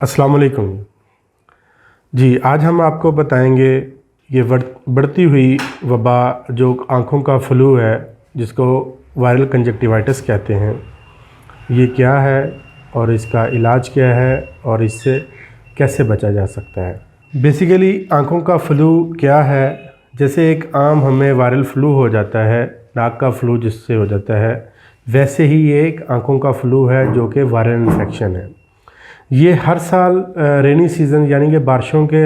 अस्सलाम वालेकुम जी। आज हम आपको बताएंगे ये बढ़ती हुई वबा जो आँखों का फ्लू है, जिसको वायरल कंजक्टिवाइटिस कहते हैं, ये क्या है और इसका इलाज क्या है और इससे कैसे बचा जा सकता है। बेसिकली आँखों का फ्लू क्या है, जैसे एक आम हमें वायरल फ्लू हो जाता है, नाक का फ्लू जिससे हो जाता है, वैसे ही ये एक आँखों का फ्लू है जो कि वायरल इन्फेक्शन है। ये हर साल रेनी सीज़न यानी कि बारिशों के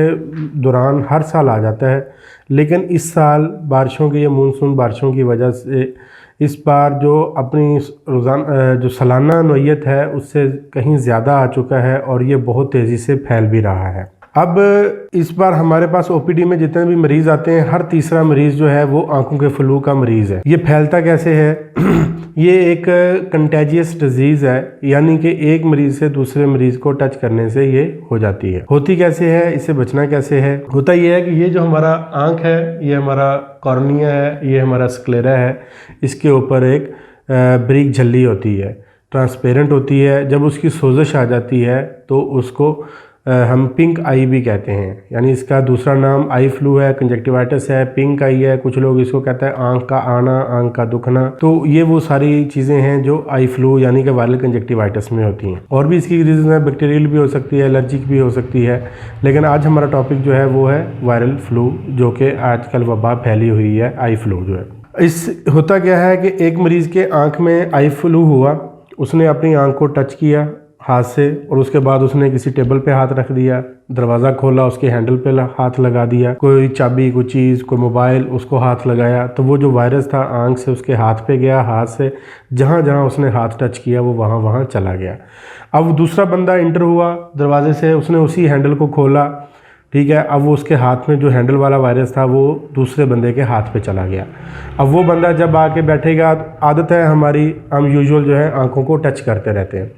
दौरान हर साल आ जाता है, लेकिन इस साल बारिशों की, ये मानसून बारिशों की वजह से इस बार जो अपनी रोज़ाना जो सालाना नौयत है उससे कहीं ज़्यादा आ चुका है और ये बहुत तेज़ी से फैल भी रहा है। अब इस बार हमारे पास ओपीडी में जितने भी मरीज़ आते हैं, हर तीसरा मरीज़ जो है वो आँखों के फ्लू का मरीज़ है। ये फैलता कैसे है? ये एक कंटेजियस डिजीज़ है, यानी कि एक मरीज़ से दूसरे मरीज़ को टच करने से ये हो जाती है। होती कैसे है, इससे बचना कैसे है? होता ये है कि ये जो हमारा आँख है, ये हमारा कॉर्निया है, ये हमारा स्क्लेरा है, इसके ऊपर एक बारीक झिल्ली होती है, ट्रांसपेरेंट होती है। जब उसकी सोजिश आ जाती है तो उसको हम पिंक आई भी कहते हैं, यानी इसका दूसरा नाम आई फ्लू है, कंजक्टिवाइटिस है, पिंक आई है, कुछ लोग इसको कहते हैं आंख का आना, आंख का दुखना। तो ये वो सारी चीज़ें हैं जो आई फ्लू यानी कि वायरल कंजक्टिवाइटिस में होती हैं। और भी इसकी रीज़न है, बैक्टीरियल भी हो सकती है, एलर्जिक भी हो सकती है, लेकिन आज हमारा टॉपिक जो है वो है वायरल फ्लू, जो कि आजकल वबा फैली हुई है, आई फ्लू जो है। इस होता क्या है कि एक मरीज़ के आँख में आई फ्लू हुआ, उसने अपनी आँख को टच किया हाथ से और उसके बाद उसने किसी टेबल पे हाथ रख दिया, दरवाज़ा खोला, उसके हैंडल पे हाथ लगा दिया, कोई चाबी, कोई चीज़, कोई मोबाइल, उसको हाथ लगाया, तो वो जो वायरस था आँख से उसके हाथ पे गया, हाथ से जहाँ जहाँ उसने हाथ टच किया वो वहाँ वहाँ चला गया। अब दूसरा बंदा इंटर हुआ दरवाजे से, उसने उसी हैंडल को खोला, ठीक है, अब वो उसके हाथ में जो हैंडल वाला वायरस था वो दूसरे बंदे के हाथ पे चला गया। अब वो बंदा जब आके बैठेगा, आदत है हमारी, हम यूजुअल जो है आँखों को टच करते रहते हैं।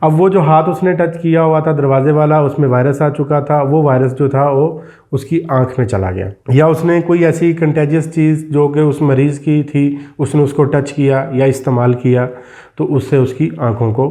अब वो जो हाथ उसने टच किया हुआ था दरवाजे वाला, उसमें वायरस आ चुका था, वो वायरस जो था वो उसकी आंख में चला गया, या उसने कोई ऐसी कंटेजियस चीज़ जो कि उस मरीज़ की थी उसने उसको टच किया या इस्तेमाल किया, तो उससे उसकी आंखों को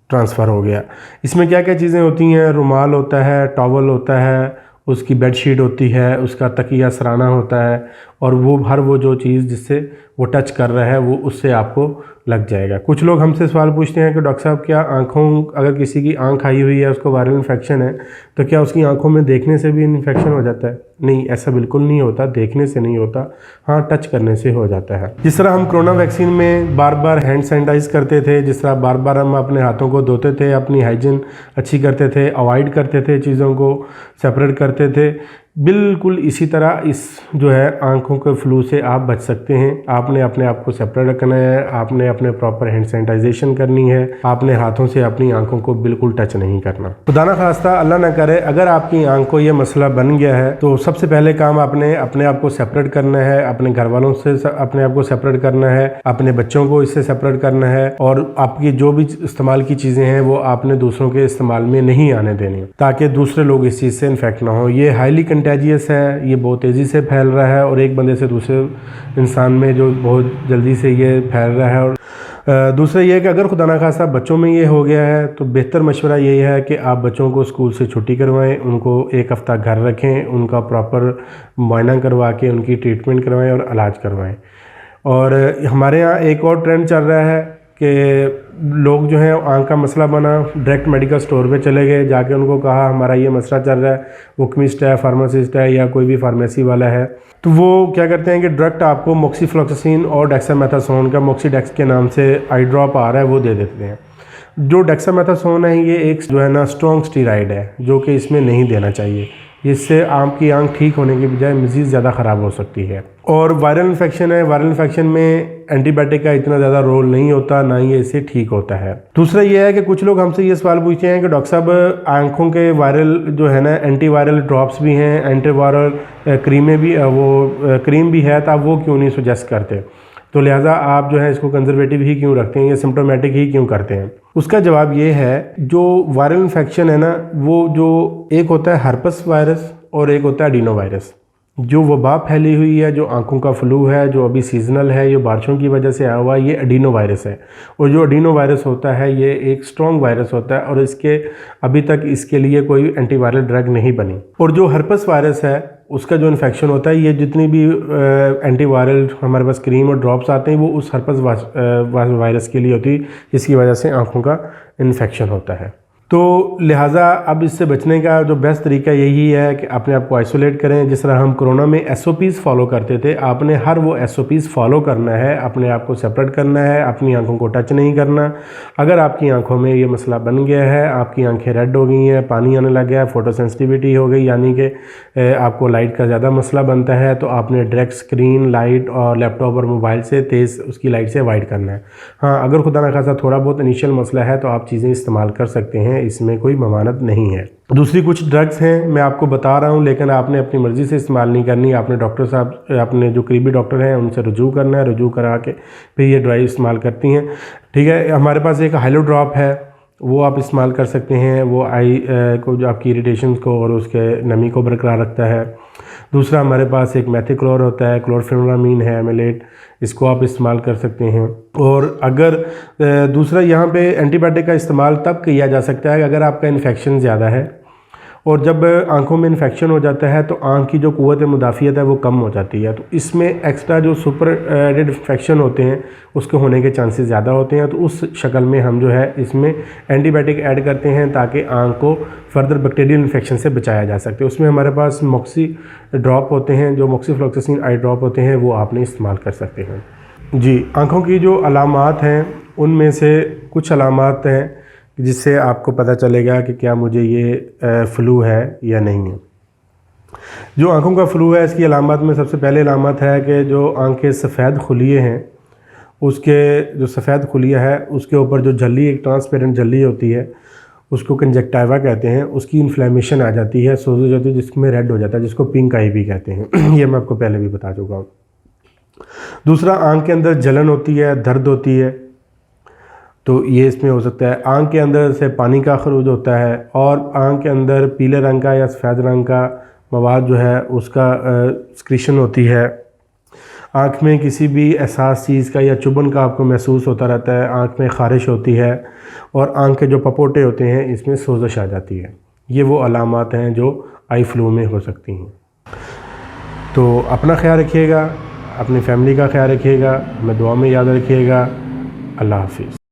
ट्रांसफ़र हो गया। इसमें क्या क्या चीज़ें होती हैं? रुमाल होता है, टॉवल होता है, उसकी बेडशीट होती है, उसका तकिया सराना होता है, और वो जो चीज़ जिससे वो टच कर रहा है वो उससे आपको लग जाएगा। कुछ लोग हमसे सवाल पूछते हैं कि डॉक्टर साहब, क्या आँखों, अगर किसी की आँख आई हुई है, उसको वायरल इन्फेक्शन है, तो क्या उसकी आँखों में देखने से भी इन्फेक्शन हो जाता है? नहीं, ऐसा बिल्कुल नहीं होता, देखने से नहीं होता, हाँ टच करने से हो जाता है। जिस तरह हम कोरोना वैक्सीन में बार बार हैंड सैनिटाइज करते थे, जिस तरह बार बार हम अपने हाथों को धोते थे, अपनी हाइजीन अच्छी करते थे, अवॉइड करते थे, चीज़ों को सेपरेट करते थे, बिल्कुल इसी तरह इस जो है आँखों के फ्लू से आप बच सकते हैं। आपने अपने आप को सेपरेट रखना है, आपने अपने प्रॉपर हैंड सैनिटाइजेशन करनी है, आपने हाथों से अपनी आँखों को बिल्कुल टच नहीं करना। खुदा ना खास्ता, अल्लाह ना करे, अगर आपकी आँख को ये मसला बन गया है तो सबसे पहले काम आपने अपने आप को सेपरेट करना है, अपने घर वालों से अपने आप को सेपरेट करना है, अपने बच्चों को इससे सेपरेट करना है, और आपकी जो भी इस्तेमाल की चीज़ें हैं वो आपने दूसरों के इस्तेमाल में नहीं आने देनी, ताकि दूसरे लोग इस चीज़ से इन्फेक्ट ना हो। ये हाईली कंटेजियस है, ये बहुत तेज़ी से फैल रहा है, और एक बंदे से दूसरे इंसान में जो बहुत जल्दी से ये फैल रहा है। और दूसरा ये है कि अगर खुदा ना खास्ता बच्चों में ये हो गया है तो बेहतर मशवरा यही है कि आप बच्चों को स्कूल से छुट्टी करवाएं, उनको एक हफ़्ता घर रखें, उनका प्रॉपर मुआयना करवा के उनकी ट्रीटमेंट करवाएं और इलाज करवाएं। और हमारे यहाँ एक और ट्रेंड चल रहा है कि लोग जो हैं आँख का मसला बना, डायरेक्ट मेडिकल स्टोर पे चले गए, जाके उनको कहा हमारा ये मसला चल रहा है, वो केमिस्ट है, फार्मासिस्ट है, या कोई भी फार्मेसी वाला है, तो वो क्या करते हैं कि डायरेक्ट आपको मोक्सीफ्लोक्सासिन और डेक्सामेथासोन का, मोक्सीडेक्स के नाम से आई ड्रॉप आ रहा है, वो दे देते हैं। जो डेक्सामेथासोन है ये एक जो है ना स्ट्रॉन्ग स्टीराइड है, जो कि इसमें नहीं देना चाहिए, इससे आपकी आँख ठीक होने के बजाय मज़ीद ज़्यादा ख़राब हो सकती है। और वायरल इन्फेक्शन है, वायरल इन्फेक्शन में एंटीबायोटिक का इतना ज़्यादा रोल नहीं होता, ना ही इससे ठीक होता है। दूसरा ये है कि कुछ लोग हमसे ये सवाल पूछते हैं कि डॉक्टर साहब, आँखों के वायरल जो है ना, एंटीवायरल ड्रॉप्स भी हैं, एंटीवायरल क्रीमें भी, वो क्रीम भी है, तो आप वो क्यों नहीं सजेस्ट करते? तो लिहाजा आप जो है इसको कंजर्वेटिव ही क्यों रखते हैं, या सिम्प्टोमेटिक ही क्यों करते हैं? उसका जवाब ये है, जो वायरल इन्फेक्शन है ना, वो जो एक होता है हर्पस वायरस और एक होता है एडिनो वायरस। जो वबा फैली हुई है, जो आंखों का फ्लू है, जो अभी सीजनल है, ये बारिशों की वजह से आया हुआ है, ये एडिनो वायरस है। और जो एडिनो वायरस होता है ये एक स्ट्रॉन्ग वायरस होता है और इसके अभी तक इसके लिए कोई एंटीवायरल ड्रग नहीं बनी। और जो हर्पस वायरस है उसका जो इन्फेक्शन होता है, ये जितनी भी एंटीवायरल हमारे पास क्रीम और ड्रॉप्स आते हैं वो उस हर्पस वायरस के लिए होती है, जिसकी वजह से आँखों का इन्फेक्शन होता है। तो लिहाजा अब इससे बचने का जो बेस्ट तरीका यही है कि अपने आप को आइसोलेट करें। जिस तरह हम कोरोना में SOPs फॉलो करते थे, आपने हर वो SOPs फॉलो करना है, अपने आप को सेपरेट करना है, अपनी आंखों को टच नहीं करना। अगर आपकी आंखों में ये मसला बन गया है, आपकी आंखें रेड हो गई हैं, पानी आने लग गया है, फोटो सेंसिटिविटी हो गई, यानी कि आपको लाइट का ज़्यादा मसला बनता है, तो आपने डायरेक्ट स्क्रीन लाइट और लैपटॉप और मोबाइल से तेज़ उसकी लाइट से अवॉइड करना है। हाँ, अगर खुदा न खासा थोड़ा बहुत इनिशियल मसला है तो आप चीज़ें इस्तेमाल कर सकते हैं, इसमें कोई ममानत नहीं है। दूसरी कुछ ड्रग्स हैं मैं आपको बता रहा हूँ, लेकिन आपने अपनी मर्ज़ी से इस्तेमाल नहीं करनी। आपने डॉक्टर साहब, अपने जो करीबी डॉक्टर हैं उनसे रुजू करना है, रुजू करा के फिर ये दवाई इस्तेमाल करती हैं। ठीक है, हमारे पास एक हाइलो ड्रॉप है, वो आप इस्तेमाल कर सकते हैं। वो आई को, जो आपकी इरिटेशन को और उसके नमी को बरकरार रखता है। दूसरा हमारे पास एक मेथिक्लोर होता है, क्लोरफेनोलामीन है, एमिलेट, इसको आप इस्तेमाल कर सकते हैं। और अगर दूसरा यहाँ पे एंटीबायोटिक का इस्तेमाल तब किया जा सकता है अगर आपका इन्फेक्शन ज़्यादा है, और जब आंखों में इन्फेक्शन हो जाता है तो आंख की जो क़ुव्वत मुदाफ़ियत है वो कम हो जाती है, तो इसमें एक्स्ट्रा जो सुपर एडेड इन्फेक्शन होते हैं उसके होने के चांसेस ज़्यादा होते हैं। तो उस शक्ल में हम जो है इसमें एंटीबायोटिक ऐड करते हैं ताकि आंख को फर्दर बैक्टीरियल इन्फेक्शन से बचाया जा सके। उसमें हमारे पास मॉक्सी ड्रॉप होते हैं, जो मॉक्सीफ्लोक्सासिन आई ड्रॉप होते हैं, वो आपने इस्तेमाल कर सकते हैं। जी, आँखों की जो अलामात हैं उनमें से कुछ अलामात हैं जिससे आपको पता चलेगा कि क्या मुझे ये फ्लू है या नहीं है। जो आंखों का फ्लू है, इसकी अलामत में सबसे पहले अलामत है कि जो आंखें सफ़ेद खुलिए हैं, उसके जो सफ़ेद खुलिया है उसके ऊपर जो झल्ली, एक ट्रांसपेरेंट झल्ली होती है, उसको कंजक्टिवा कहते हैं, उसकी इन्फ्लेमेशन आ जाती है, सोज हो जाती है, जिसमें रेड हो जाता है, जिसको पिंक आई भी कहते हैं। ये मैं आपको पहले भी बता चुका हूँ। दूसरा, आँख के अंदर जलन होती है, दर्द होती है, तो ये इसमें हो सकता है। आँख के अंदर से पानी का खरूज होता है, और आँख के अंदर पीले रंग का या सफ़ेद रंग का मवाद जो है उसका स्क्रीशन होती है। आँख में किसी भी एहसास चीज़ का या चुभन का आपको महसूस होता रहता है। आँख में ख़ारिश होती है, और आँख के जो पपोटे होते हैं इसमें सोजश आ जाती है। ये वो अलामात हैं जो आई फ्लू में हो सकती हैं। तो अपना ख्याल रखिएगा, अपनी फैमिली का ख्याल रखिएगा, हमें दुआ में याद रखिएगा। अल्लाह हाफिज़।